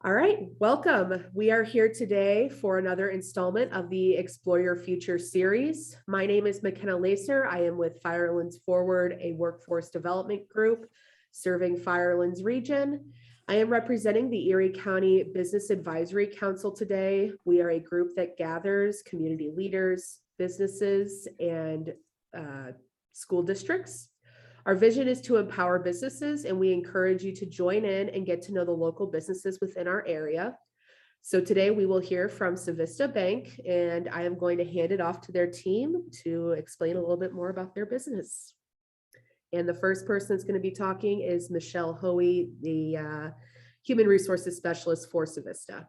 All right, welcome. We are here today for another installment of the Explore Your Future series. My name is McKenna Lacer. I am with Firelands Forward, a workforce development group serving Firelands region. I am representing the Erie County Business Advisory Council today. We are a group that gathers community leaders, businesses, and school districts. Our vision is to empower businesses, and we encourage you to join in and get to know the local businesses within our area. So today we will hear from Civista Bank, and I am going to hand it off to their team to explain a little bit more about their business. And the first person that's going to be talking is Michelle Hoey, the Human Resources Specialist for Civista.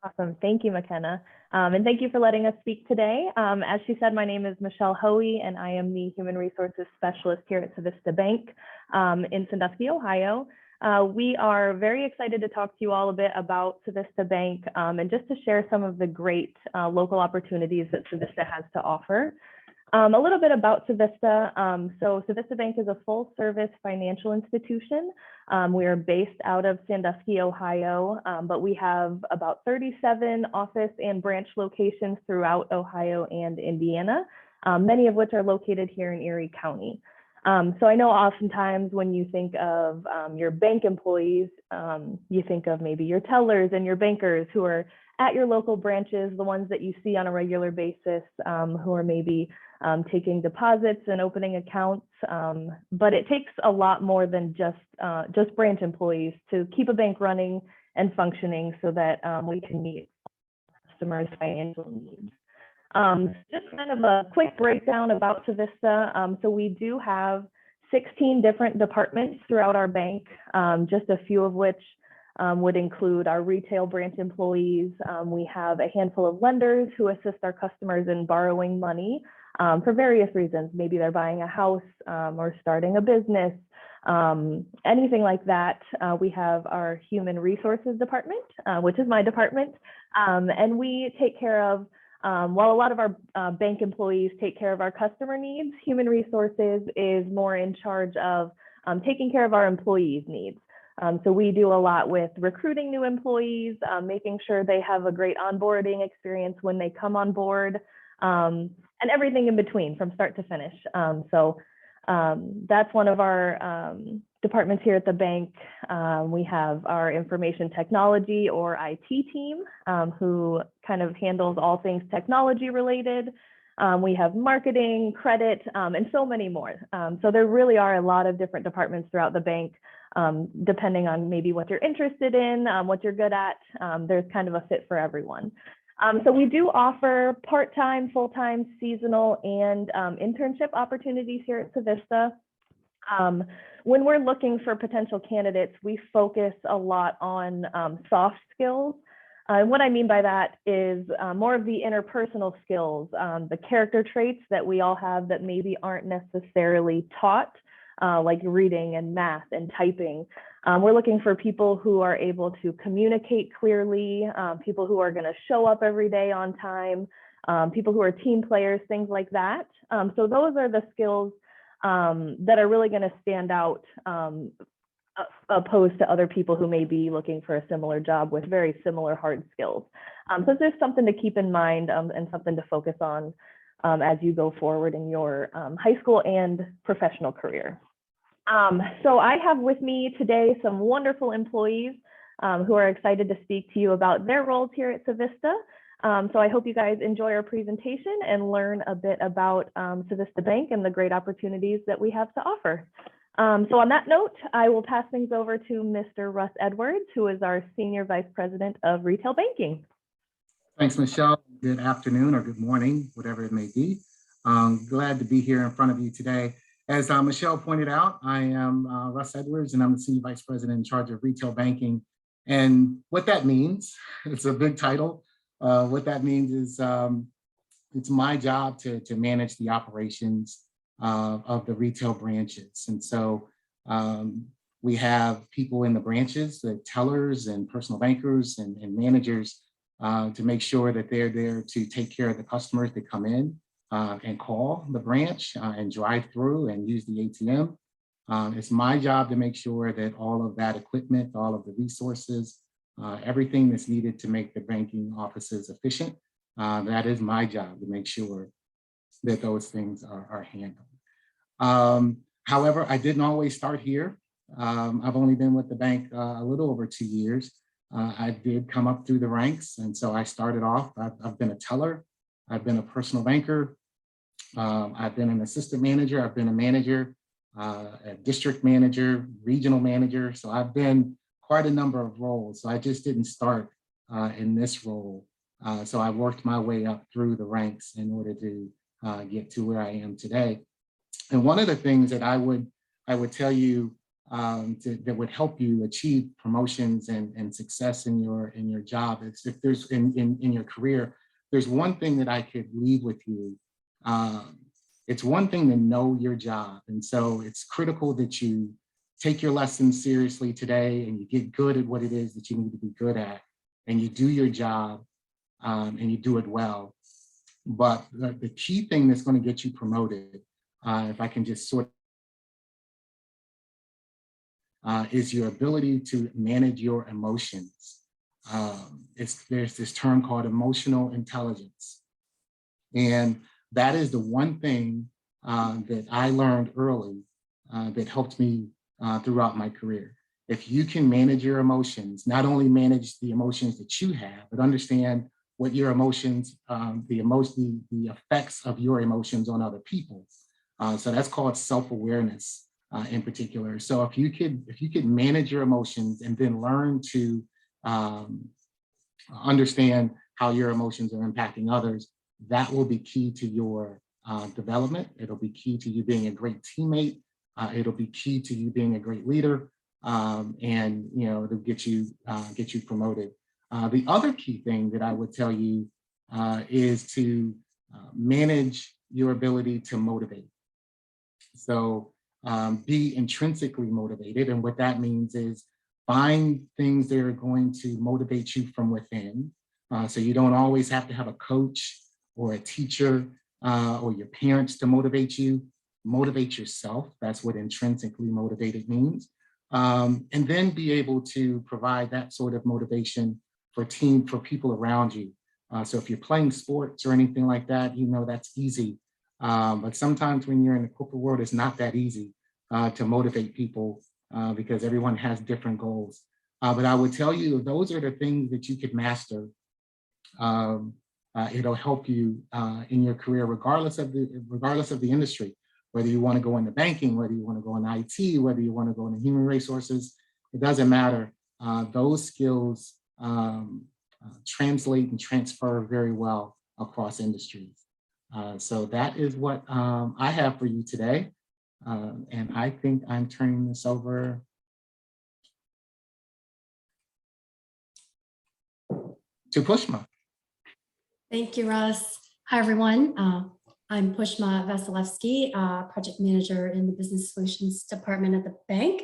Awesome. Thank you, McKenna. And thank you for letting us speak today. As she said, my name is Michelle Hoey, and I am the Human Resources Specialist here at Civista Bank in Sandusky, Ohio. We are very excited to talk to you all a bit about Civista Bank and just to share some of the great local opportunities that Civista has to offer. A little bit about Civista. So Civista Bank is a full service financial institution. We are based out of Sandusky, Ohio, but we have about 37 office and branch locations throughout Ohio and Indiana, many of which are located here in Erie County. So I know oftentimes when you think of your bank employees, you think of maybe your tellers and your bankers who are at your local branches, the ones that you see on a regular basis, who are maybe taking deposits and opening accounts, but it takes a lot more than just branch employees to keep a bank running and functioning so that we can meet customers' financial needs. Just kind of a quick breakdown about Civista. So we do have 16 different departments throughout our bank, just a few of which would include our retail branch employees. We have a handful of lenders who assist our customers in borrowing money for various reasons. Maybe they're buying a house or starting a business, anything like that. We have our Human Resources Department, which is my department, and we take care of, while a lot of our bank employees take care of our customer needs, Human Resources is more in charge of taking care of our employees' needs. So we do a lot with recruiting new employees, making sure they have a great onboarding experience when they come on board, and everything in between from start to finish. So that's one of our departments here at the bank. We have our information technology or IT team who kind of handles all things technology related. We have marketing, credit, and so many more. So there really are a lot of different departments throughout the bank, depending on maybe what you're interested in, what you're good at. There's kind of a fit for everyone. So we do offer part-time, full-time, seasonal, and internship opportunities here at Civista. When we're looking for potential candidates, we focus a lot on soft skills. What I mean by that is more of the interpersonal skills, the character traits that we all have that maybe aren't necessarily taught, like reading and math and typing. We're looking for people who are able to communicate clearly, people who are going to show up every day on time, people who are team players, things like that. So those are the skills that are really going to stand out opposed to other people who may be looking for a similar job with very similar hard skills. So there's something to keep in mind and something to focus on as you go forward in your high school and professional career. So I have with me today some wonderful employees who are excited to speak to you about their roles here at Civista. So I hope you guys enjoy our presentation and learn a bit about Civista Bank and the great opportunities that we have to offer. So on that note, I will pass things over to Mr. Russ Edwards, who is our Senior Vice President of Retail Banking. Thanks, Michelle. Good afternoon or good morning, whatever it may be. Glad to be here in front of you today. As Michelle pointed out, I am Russ Edwards, and I'm the Senior Vice President in charge of Retail Banking. And what that means, it's a big title. What that means is it's my job to manage the operations of the retail branches. And so we have people in the branches, the tellers and personal bankers and managers to make sure that they're there to take care of the customers that come in and call the branch and drive through and use the ATM. It's my job to make sure that all of that equipment, all of the resources everything that's needed to make the banking offices efficient. That is my job, to make sure that those things are handled. However, I didn't always start here. I've only been with the bank a little over 2 years. I did come up through the ranks, and so I started off, I've been a teller, I've been a personal banker, I've been an assistant manager, I've been a manager, a district manager, regional manager. So I've been quite a number of roles. So I just didn't start in this role. So I worked my way up through the ranks in order to get to where I am today. And one of the things that I would tell you that would help you achieve promotions and success in your job is, if there's in your career, there's one thing that I could leave with you. It's one thing to know your job. And so it's critical that you take your lessons seriously today and you get good at what it is that you need to be good at, and you do your job and you do it well. But the key thing that's going to get you promoted, if I can just sort is your ability to manage your emotions. There's this term called emotional intelligence. And that is the one thing that I learned early that helped me throughout my career. If you can manage your emotions, not only manage the emotions that you have, but understand what your emotions, the effects of your emotions on other people. So that's called self-awareness in particular. So if you could manage your emotions and then learn to understand how your emotions are impacting others, that will be key to your development. It'll be key to you being a great teammate. It'll be key to you being a great leader, and it'll get you promoted. The other key thing that I would tell you is to manage your ability to motivate. So be intrinsically motivated, and what that means is find things that are going to motivate you from within. So you don't always have to have a coach or a teacher or your parents to motivate you. Motivate yourself. That's what intrinsically motivated means. And then be able to provide that sort of motivation for people around you. So if you're playing sports or anything like that, that's easy. But sometimes when you're in the corporate world, it's not that easy to motivate people because everyone has different goals. But I would tell you, those are the things that you could master. It'll help you in your career, regardless of the industry, whether you want to go into banking, whether you want to go into IT, whether you want to go into human resources, it doesn't matter. Those skills translate and transfer very well across industries. So that is what I have for you today. And I think I'm turning this over to Pushma. Thank you, Russ. Hi, everyone. I'm Pushma Vasilevsky, project manager in the Business Solutions Department at the bank.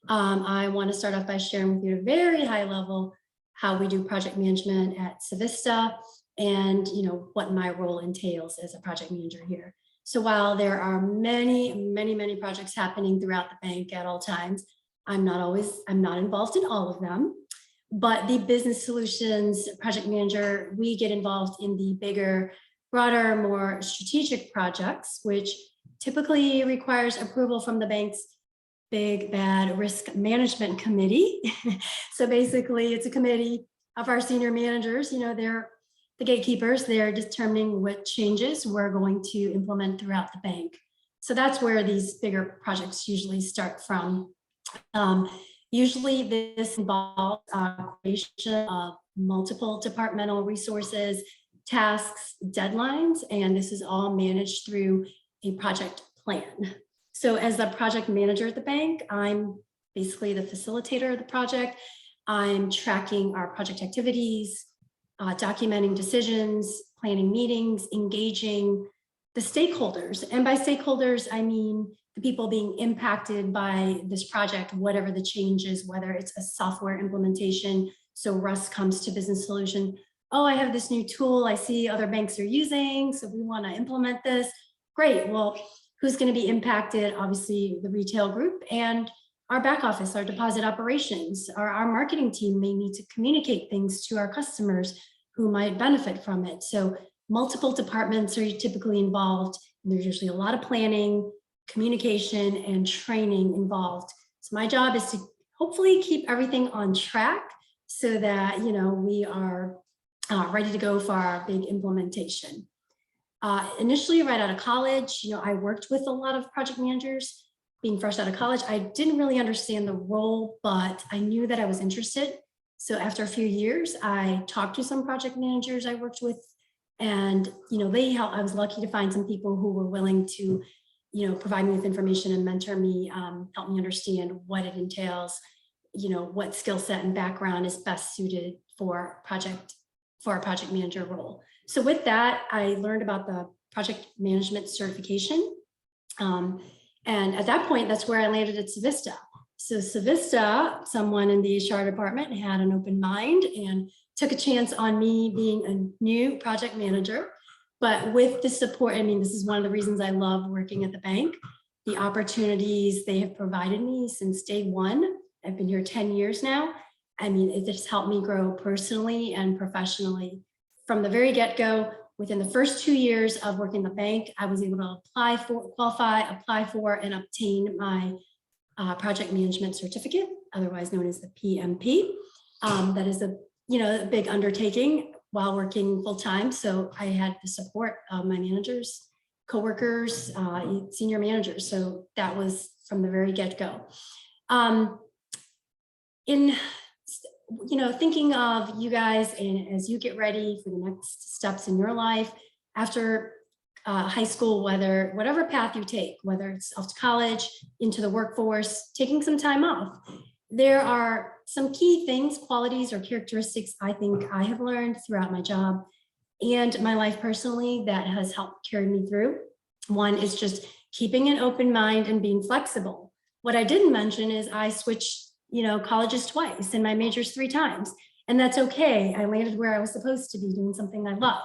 I want to start off by sharing with you at a very high level how we do project management at Civista and what my role entails as a project manager here. So while there are many projects happening throughout the bank at all times, I'm not involved in all of them. But the business solutions project manager, we get involved in the bigger, broader, more strategic projects, which typically requires approval from the bank's big bad risk management committee. So basically it's a committee of our senior managers, they're the gatekeepers, they're determining what changes we're going to implement throughout the bank. So that's where these bigger projects usually start from. Usually this involves creation of multiple departmental resources, tasks, deadlines, and this is all managed through a project plan. So as the project manager at the bank, I'm basically the facilitator of the project. I'm tracking our project activities, documenting decisions, planning meetings, engaging the stakeholders. And by stakeholders, I mean the people being impacted by this project, whatever the change is, whether it's a software implementation. So Russ comes to Business Solution, oh, I have this new tool I see other banks are using, so we want to implement this. Great, well, who's going to be impacted? Obviously the retail group and our back office, our deposit operations, our marketing team may need to communicate things to our customers who might benefit from it. So multiple departments are typically involved. And there's usually a lot of planning, communication, and training involved. So my job is to hopefully keep everything on track so that, you know, we are ready to go for our big implementation. Initially, right out of college, you know, I worked with a lot of project managers. Being fresh out of college, I didn't really understand the role, but I knew that I was interested. So after a few years, I talked to some project managers I worked with, and, you know, they helped. I was lucky to find some people who were willing to, you know, provide me with information and mentor me, help me understand what it entails, you know, what skill set and background is best suited for a project manager role. So with that, I learned about the project management certification. And at that point, that's where I landed at Civista. So Civista, someone in the HR department had an open mind and took a chance on me being a new project manager. But with the support, I mean, this is one of the reasons I love working at the bank, the opportunities they have provided me since day one. I've been here 10 years now. I mean, it just helped me grow personally and professionally. From the very get-go, within the first 2 years of working in the bank, I was able to apply for, and obtain my project management certificate, otherwise known as the PMP. That is a big undertaking while working full-time. So I had the support of my managers, coworkers, senior managers. So that was from the very get-go. Thinking of you guys and as you get ready for the next steps in your life after high school, whatever path you take, whether it's off to college, into the workforce, taking some time off, there are some key things, qualities or characteristics I think I have learned throughout my job and my life personally that has helped carry me through. One is just keeping an open mind and being flexible. What I didn't mention is I switched colleges twice and my majors 3 times. And that's okay. I landed where I was supposed to be doing something I love.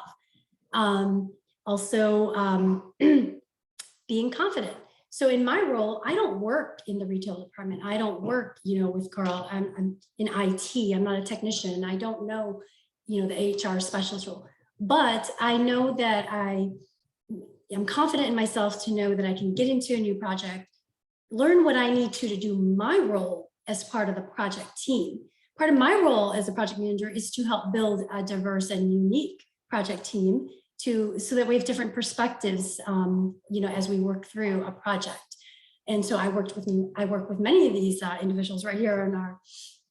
Being confident. So in my role, I don't work in the retail department. I don't work, with Carl. I'm in IT. I'm not a technician. I don't know, the HR specialist role. But I know that I am confident in myself to know that I can get into a new project, learn what I need to do my role as part of the project team. Part of my role as a project manager is to help build a diverse and unique project team so that we have different perspectives, as we work through a project. And so I work with many of these individuals right here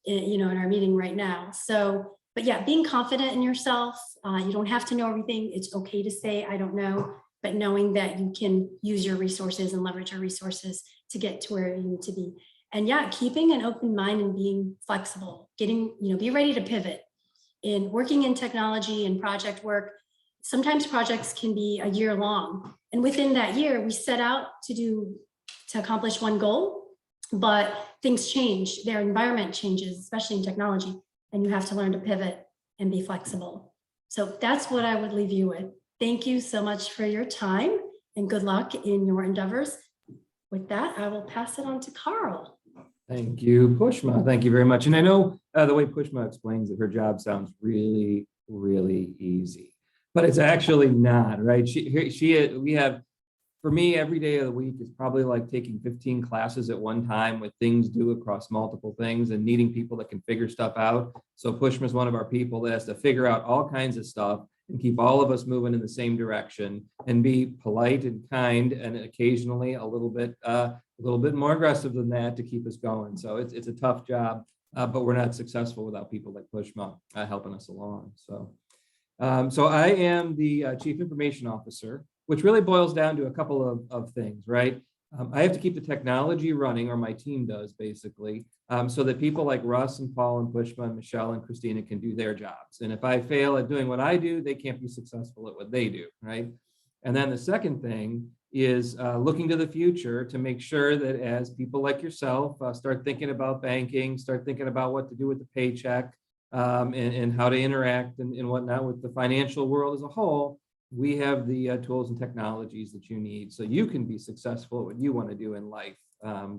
in our meeting right now. So, but yeah, being confident in yourself, you don't have to know everything. It's okay to say, I don't know, but knowing that you can use your resources and leverage your resources to get to where you need to be. And yeah, keeping an open mind and being flexible, be ready to pivot. In working in technology and project work, sometimes projects can be a year long. And within that year, we set out to accomplish one goal, but things change, their environment changes, especially in technology, and you have to learn to pivot and be flexible. So that's what I would leave you with. Thank you so much for your time and good luck in your endeavors. With that, I will pass it on to Carl. Thank you, Pushma. Thank you very much. And I know the way Pushma explains it, her job sounds really, really easy, but it's actually not, right? We have, for me, every day of the week is probably like taking 15 classes at one time with things due across multiple things and needing people that can figure stuff out. So Pushma is one of our people that has to figure out all kinds of stuff and keep all of us moving in the same direction and be polite and kind and occasionally a little bit more aggressive than that to keep us going. So it's a tough job, but we're not successful without people like Pushma helping us along. So I am the Chief Information Officer, which really boils down to a couple of things, right? I have to keep the technology running, or my team does basically, so that people like Russ and Paul and Pushma and Michelle and Christina can do their jobs. And if I fail at doing what I do, they can't be successful at what they do, right? And then the second thing is looking to the future to make sure that as people like yourself start thinking about banking, start thinking about what to do with the paycheck and how to interact and whatnot with the financial world as a whole, we have the tools and technologies that you need so you can be successful at what you want to do in life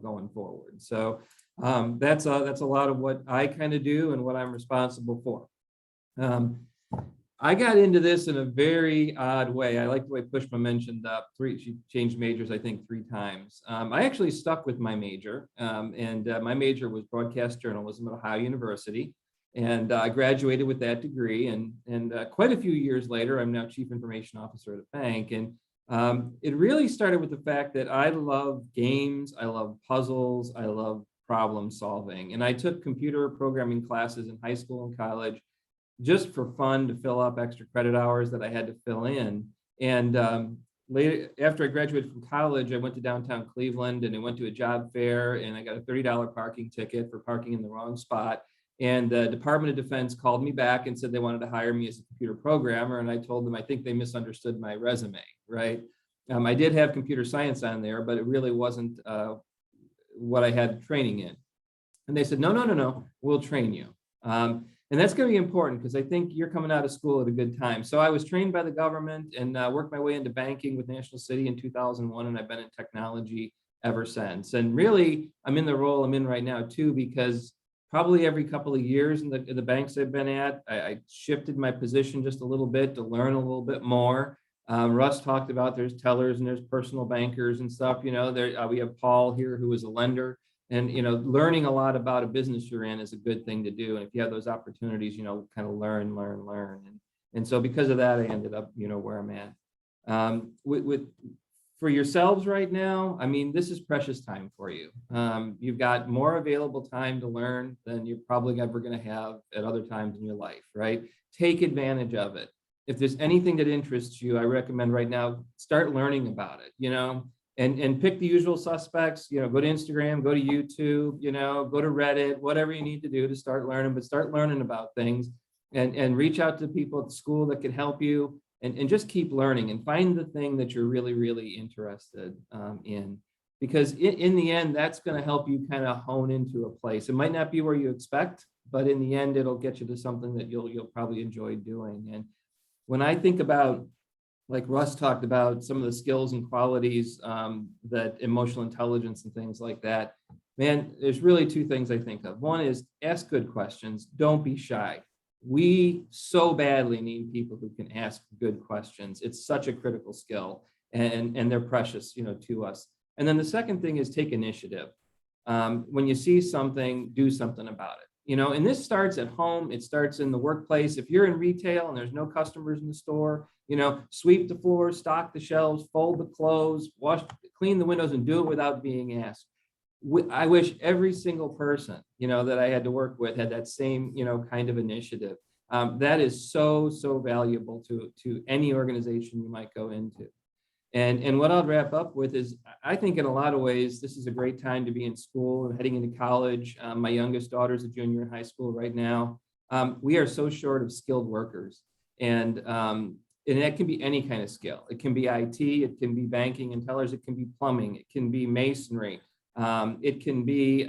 going forward. So That's a lot of what I kind of do and what I'm responsible for. I got into this in a very odd way. I like the way Pushma mentioned she changed majors, I think, 3 times. I actually stuck with my major, and my major was broadcast journalism at Ohio University. And I graduated with that degree. And quite a few years later, I'm now Chief Information Officer at a bank. And it really started with the fact that I love games, I love puzzles, I love problem solving. And I took computer programming classes in high school and college just for fun to fill up extra credit hours that I had to fill in. And later, after I graduated from college, I went to downtown Cleveland and I went to a job fair and I got a $30 parking ticket for parking in the wrong spot. And the Department of Defense called me back and said they wanted to hire me as a computer programmer. And I told them, I think they misunderstood my resume, right? I did have computer science on there, but it really wasn't what I had training in. And they said, no, we'll train you. And that's going to be important because I think you're coming out of school at a good time. So I was trained by the government and worked my way into banking with National City in 2001. And I've been in technology ever since. And really, I'm in the role I'm in right now, too, because probably every couple of years in the banks I've been at, I shifted my position just a little bit to learn a little bit more. Russ talked about there's tellers and there's personal bankers and stuff. We have Paul here, who is a lender. And, learning a lot about a business you're in is a good thing to do. And if you have those opportunities, kind of learn. And so because of that, I ended up, where I'm at. For yourselves right now, I mean, this is precious time for you. You've got more available time to learn than you're probably ever going to have at other times in your life, right? Take advantage of it. If there's anything that interests you, I recommend right now, start learning about it, and pick the usual suspects, go to Instagram, go to YouTube, go to Reddit, whatever you need to do to start learning, but start learning about things and reach out to people at the school that can help you and just keep learning and find the thing that you're really, really interested in. Because in the end, that's going to help you kind of hone into a place. It might not be where you expect, but in the end, it'll get you to something that you'll probably enjoy doing. And when I think about, like Russ talked about, some of the skills and qualities that emotional intelligence and things like that, man, there's really 2 things I think of. One is ask good questions. Don't be shy. We so badly need people who can ask good questions. It's such a critical skill and they're precious, to us. And then the second thing is take initiative. When you see something, do something about it. And this starts at home. It starts in the workplace. If you're in retail and there's no customers in the store, sweep the floor, stock the shelves, fold the clothes, clean the windows, and do it without being asked. I wish every single person, that I had to work with had that same, kind of initiative. That is so, so valuable to any organization you might go into. And what I'll wrap up with is, I think in a lot of ways, this is a great time to be in school and heading into college. My youngest daughter's a junior in high school right now. We are so short of skilled workers. And that can be any kind of skill. It can be IT, it can be banking and tellers, it can be plumbing, it can be masonry. It can be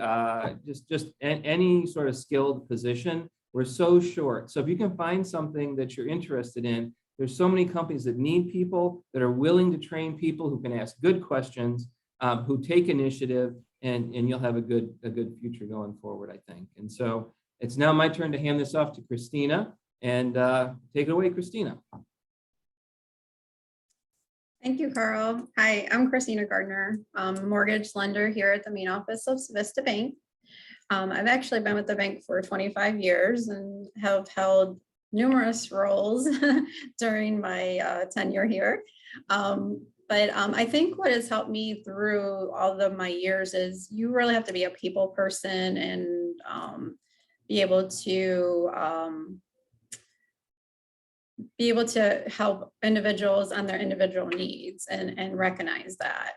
just any sort of skilled position. We're so short. So if you can find something that you're interested in, there's so many companies that need people that are willing to train people who can ask good questions, who take initiative, and you'll have a good future going forward, I think. And so it's now my turn to hand this off to Christina, and take it away, Christina. Thank you, Carl. Hi, I'm Christina Gardner. I'm a mortgage lender here at the main office of Civista Bank. I've actually been with the bank for 25 years and have held numerous roles during my tenure here. But I think what has helped me through all of my years is you really have to be a people person and be able to help individuals on their individual needs and recognize that.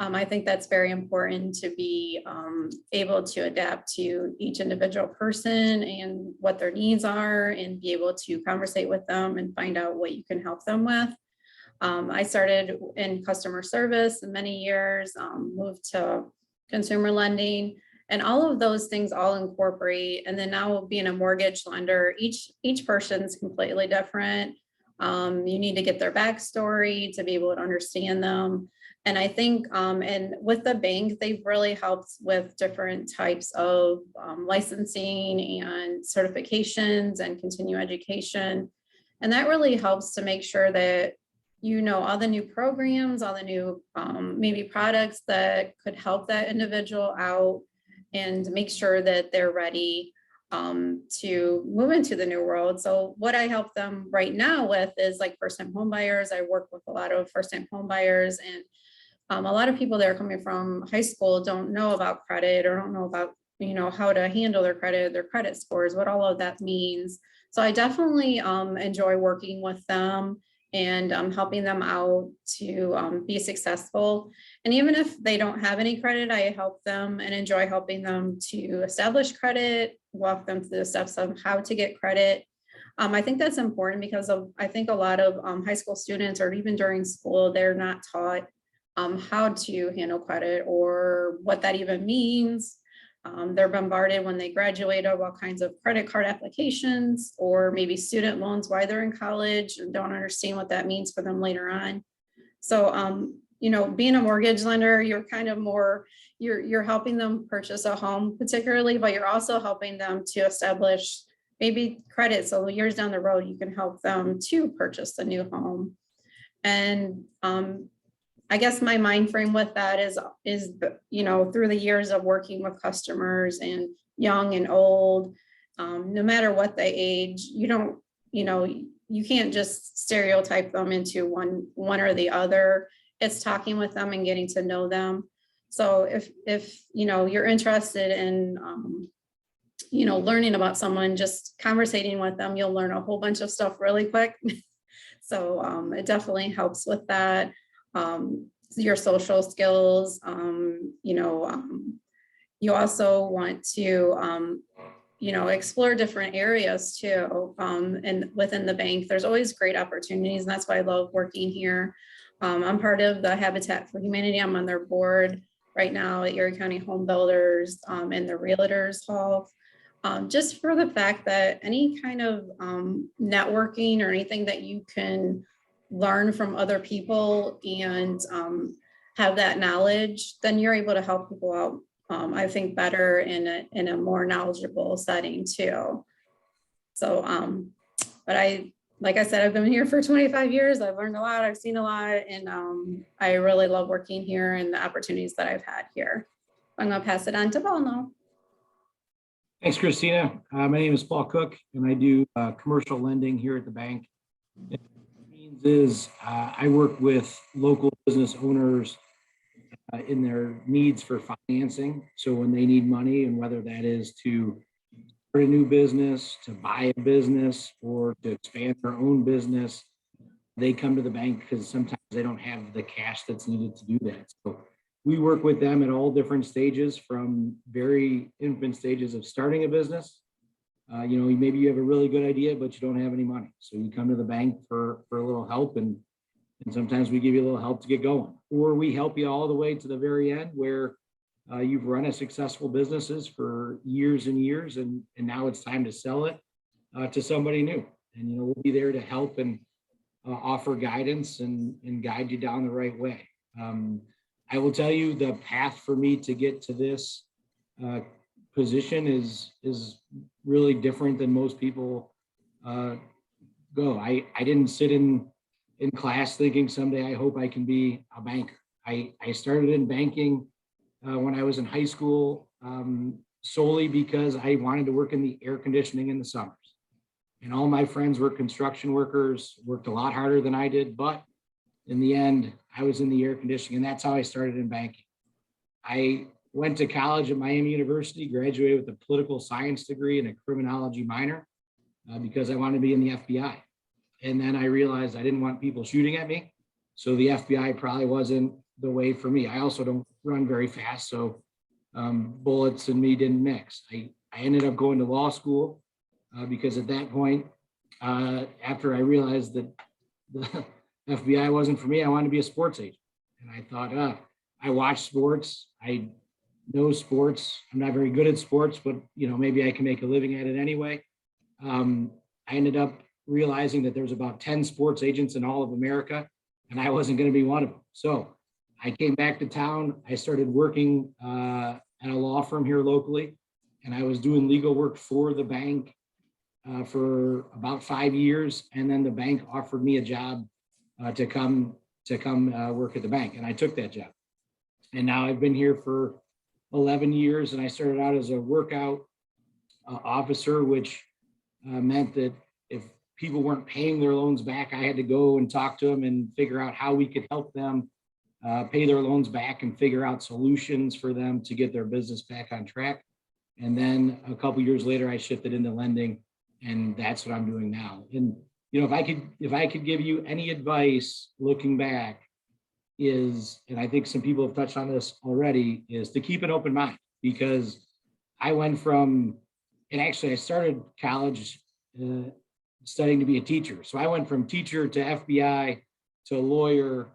I think that's very important to be able to adapt to each individual person and what their needs are and be able to conversate with them and find out what you can help them with. I started in customer service in many years, moved to consumer lending, and all of those things all incorporate. And then now being a mortgage lender, each person's completely different. You need to get their backstory to be able to understand them. And I think, and with the bank, they've really helped with different types of licensing and certifications and continuing education. And that really helps to make sure that you know all the new programs, all the new maybe products that could help that individual out and make sure that they're ready to move into the new world. So what I help them right now with is like first-time home buyers. I work with a lot of first-time home buyers, and a lot of people that are coming from high school don't know about credit or don't know about, you know, how to handle their credit scores, what all of that means. So I definitely enjoy working with them and helping them out to be successful. And even if they don't have any credit, I help them and enjoy helping them to establish credit, walk them through the steps of how to get credit. I think that's important because I think a lot of high school students, or even during school, they're not taught how to handle credit or what that even means. They're bombarded when they graduate of all kinds of credit card applications or maybe student loans while they're in college and don't understand what that means for them later on. So, you know, being a mortgage lender, you're kind of more, you're helping them purchase a home particularly, but you're also helping them to establish maybe credit. So years down the road, you can help them to purchase a new home. And I guess my mind frame with that is, you know, through the years of working with customers and young and old, no matter what they age, you don't, you know, you can't just stereotype them into one or the other. It's talking with them and getting to know them. So if you know, you're interested in, you know, learning about someone, just conversating with them, you'll learn a whole bunch of stuff really quick. So it definitely helps with that. Your social skills, you know, you also want to, you know, explore different areas too. And within the bank, there's always great opportunities. And that's why I love working here. I'm part of the Habitat for Humanity. I'm on their board right now at Erie County Home Builders and the Realtors Hall. Just for the fact that any kind of networking or anything that you can learn from other people and have that knowledge, then you're able to help people out, I think, better in a more knowledgeable setting too. So, but like I said, I've been here for 25 years. I've learned a lot, I've seen a lot, and I really love working here and the opportunities that I've had here. I'm gonna pass it on to Paul now. Thanks, Christina. My name is Paul Cook, and I do commercial lending here at the bank. What it means is I work with local business owners in their needs for financing. So when they need money, and whether that is to start a new business, to buy a business, or to expand their own business, they come to the bank because sometimes they don't have the cash that's needed to do that. So we work with them at all different stages, from very infant stages of starting a business. You know, maybe you have a really good idea, but you don't have any money. So you come to the bank for a little help, and sometimes we give you a little help to get going. Or we help you all the way to the very end where you've run a successful businesses for years and years, and now it's time to sell it to somebody new. And, you know, we'll be there to help and offer guidance and guide you down the right way. I will tell you, the path for me to get to this position is really different than most people go. I didn't sit in class thinking someday I hope I can be a banker. I started in banking when I was in high school solely because I wanted to work in the air conditioning in the summers. And all my friends were construction workers, worked a lot harder than I did, but in the end, I was in the air conditioning, and that's how I started in banking. I went to college at Miami University, graduated with a political science degree and a criminology minor because I wanted to be in the FBI. And then I realized I didn't want people shooting at me. So the FBI probably wasn't the way for me. I also don't run very fast, so bullets and me didn't mix. I ended up going to law school because at that point, after I realized that the FBI wasn't for me, I wanted to be a sports agent. And I thought, I watch sports, I know sports. I'm not very good at sports, but you know, maybe I can make a living at it anyway. I ended up realizing that there's about 10 sports agents in all of America, and I wasn't going to be one of them. So I came back to town. I started working at a law firm here locally, and I was doing legal work for the bank for about 5 years. And then the bank offered me a job to come work at the bank. And I took that job. And now I've been here for 11 years, and I started out as a workout officer, which meant that if people weren't paying their loans back, I had to go and talk to them and figure out how we could help them pay their loans back and figure out solutions for them to get their business back on track. And then a couple years later, I shifted into lending, and that's what I'm doing now. And you know, if I could give you any advice looking back, is, and I think some people have touched on this already, is to keep an open mind, because I went from, and actually I started college studying to be a teacher. So I went from teacher to FBI to lawyer,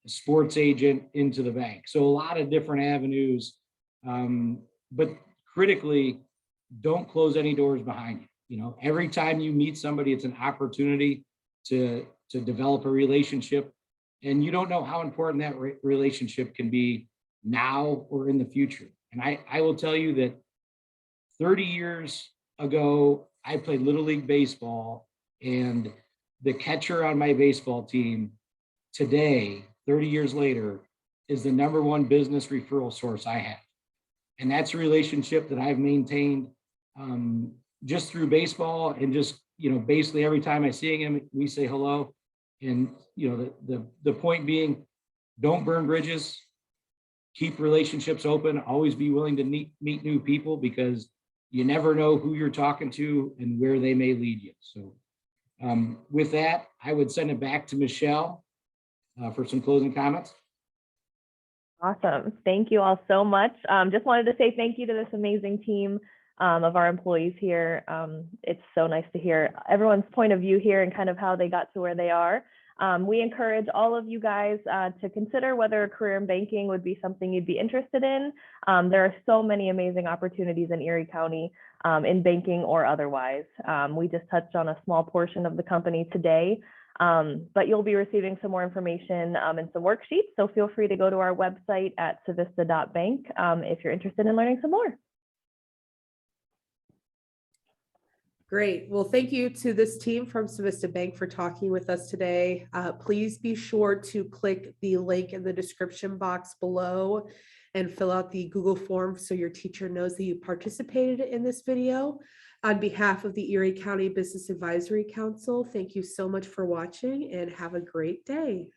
sports agent, into the bank. So a lot of different avenues, but critically, don't close any doors behind you. You know, every time you meet somebody, it's an opportunity to develop a relationship. And you don't know how important that relationship can be now or in the future. And I will tell you that 30 years ago, I played Little League baseball, and the catcher on my baseball team today, 30 years later, is the #1 business referral source I have. And that's a relationship that I've maintained just through baseball, and just, you know, basically every time I see him, we say hello. And, you know, the point being, don't burn bridges, keep relationships open, always be willing to meet new people, because you never know who you're talking to and where they may lead you. So with that, I would send it back to Michelle for some closing comments. Awesome. Thank you all so much. Just wanted to say thank you to this amazing team of our employees here. It's so nice to hear everyone's point of view here and kind of how they got to where they are. We encourage all of you guys to consider whether a career in banking would be something you'd be interested in. There are so many amazing opportunities in Erie County in banking or otherwise. We just touched on a small portion of the company today, but you'll be receiving some more information and some worksheets. So feel free to go to our website at civista.bank if you're interested in learning some more. Great. Well, thank you to this team from Civista Bank for talking with us today. Please be sure to click the link in the description box below and fill out the Google form so your teacher knows that you participated in this video. On behalf of the Erie County Business Advisory Council, thank you so much for watching, and have a great day.